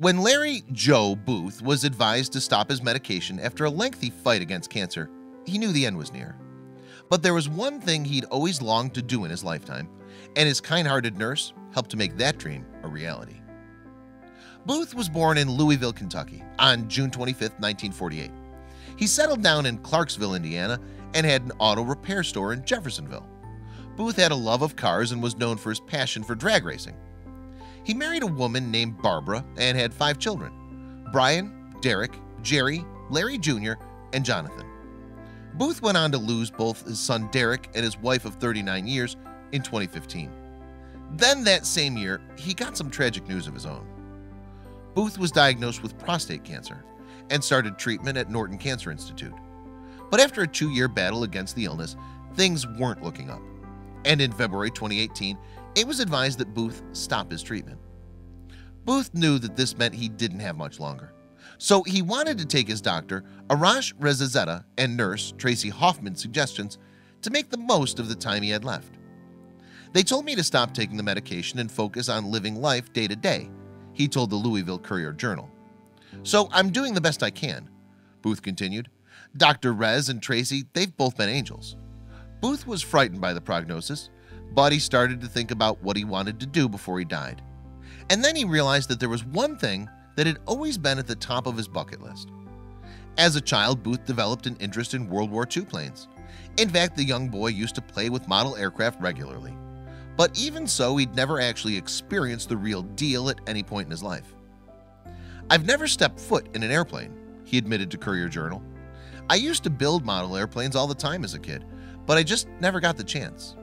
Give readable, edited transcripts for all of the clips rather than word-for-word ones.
When Larry Joe Booth was advised to stop his medication after a lengthy fight against cancer, he knew the end was near. But there was one thing he'd always longed to do in his lifetime, and his kind-hearted nurse helped to make that dream a reality. Booth was born in Louisville, Kentucky on June 25, 1948. He settled down in Clarksville, Indiana, and had an auto repair store in Jeffersonville. Booth had a love of cars and was known for his passion for drag racing. He married a woman named Barbara and had 5 children: Brian, Derek, Jerry, Larry Jr., and Jonathan. Booth went on to lose both his son Derek and his wife of 39 years in 2015. Then that same year, he got some tragic news of his own. Booth was diagnosed with prostate cancer and started treatment at Norton Cancer Institute. But after a 2-year battle against the illness, things weren't looking up. And in February 2018, it was advised that Booth stop his treatment. Booth knew that this meant he didn't have much longer. So he wanted to take his doctor, Arash Rezazeta, and nurse Tracy Hoffman's suggestions to make the most of the time he had left. They told me to stop taking the medication and focus on living life day to day, he told the Louisville Courier-Journal. So I'm doing the best I can, Booth continued. Dr. Rez and Tracy, they've both been angels. Booth was frightened by the prognosis, but he started to think about what he wanted to do before he died. And then he realized that there was one thing that had always been at the top of his bucket list. As a child, Booth developed an interest in World War II planes. In fact, the young boy used to play with model aircraft regularly. But even so, he'd never actually experienced the real deal at any point in his life. I've never stepped foot in an airplane, he admitted to Courier-Journal. I used to build model airplanes all the time as a kid, but I just never got the chance.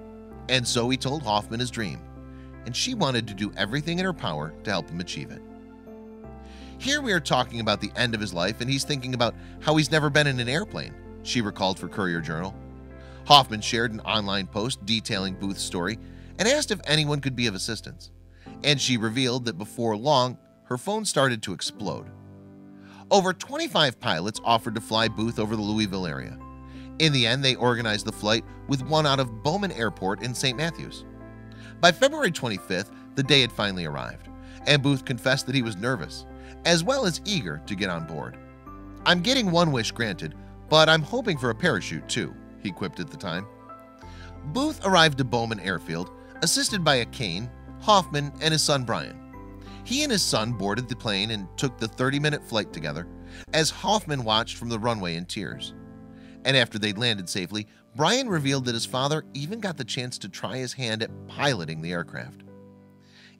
And so he told Hoffman his dream, and she wanted to do everything in her power to help him achieve it. Here we are talking about the end of his life, and he's thinking about how he's never been in an airplane, she recalled for Courier-Journal. Hoffman shared an online post detailing Booth's story and asked if anyone could be of assistance, and she revealed that before long, her phone started to explode. Over 25 pilots offered to fly Booth over the Louisville area. In the end, they organized the flight with one out of Bowman Airport in St. Matthews. By February 25th, the day had finally arrived, and Booth confessed that he was nervous, as well as eager to get on board. I'm getting one wish granted, but I'm hoping for a parachute too, he quipped at the time. Booth arrived at Bowman Airfield, assisted by a cane, Hoffman, and his son Brian. He and his son boarded the plane and took the 30-minute flight together, as Hoffman watched from the runway in tears. And after they'd landed safely, Brian revealed that his father even got the chance to try his hand at piloting the aircraft.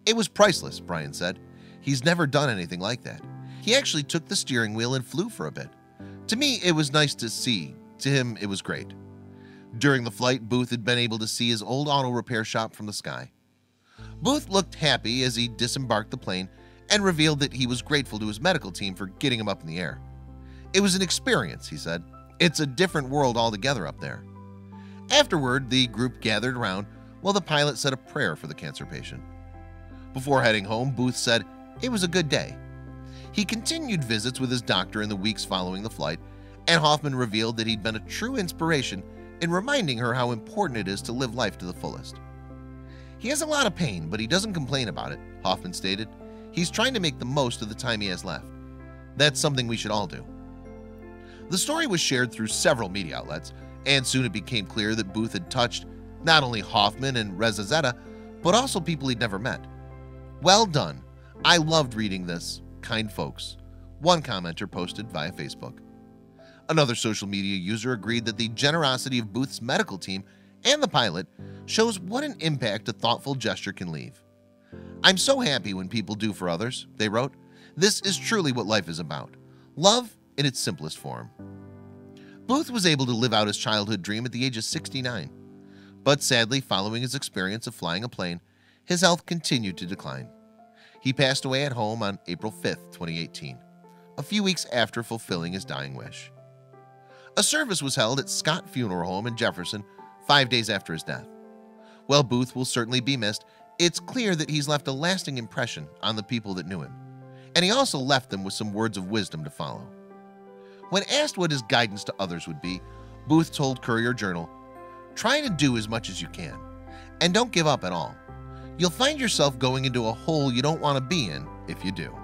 It was priceless, Brian said. He's never done anything like that. He actually took the steering wheel and flew for a bit. To me, it was nice to see. To him, it was great. During the flight, Booth had been able to see his old auto repair shop from the sky. Booth looked happy as he disembarked the plane and revealed that he was grateful to his medical team for getting him up in the air. It was an experience, he said. It's a different world altogether up there. Afterward, the group gathered around while the pilot said a prayer for the cancer patient. Before heading home, Booth said it was a good day. He continued visits with his doctor in the weeks following the flight, and Hoffman revealed that he'd been a true inspiration in reminding her how important it is to live life to the fullest. He has a lot of pain, but he doesn't complain about it, Hoffman stated. He's trying to make the most of the time he has left. That's something we should all do. The story was shared through several media outlets, and soon it became clear that Booth had touched not only Hoffman and Rezazeta, but also people he'd never met. Well done. I loved reading this, kind folks, one commenter posted via Facebook. Another social media user agreed that the generosity of Booth's medical team and the pilot shows what an impact a thoughtful gesture can leave. I'm so happy when people do for others, they wrote. This is truly what life is about. Love in its simplest form. Booth was able to live out his childhood dream at the age of 69. But sadly, following his experience of flying a plane, his health continued to decline. He passed away at home on April 5, 2018, a few weeks after fulfilling his dying wish. A service was held at Scott Funeral Home in Jefferson 5 days after his death. While Booth will certainly be missed, it's clear that he's left a lasting impression on the people that knew him, and he also left them with some words of wisdom to follow. When asked what his guidance to others would be, Booth told Courier-Journal, "Try to do as much as you can, and don't give up at all. You'll find yourself going into a hole you don't want to be in if you do."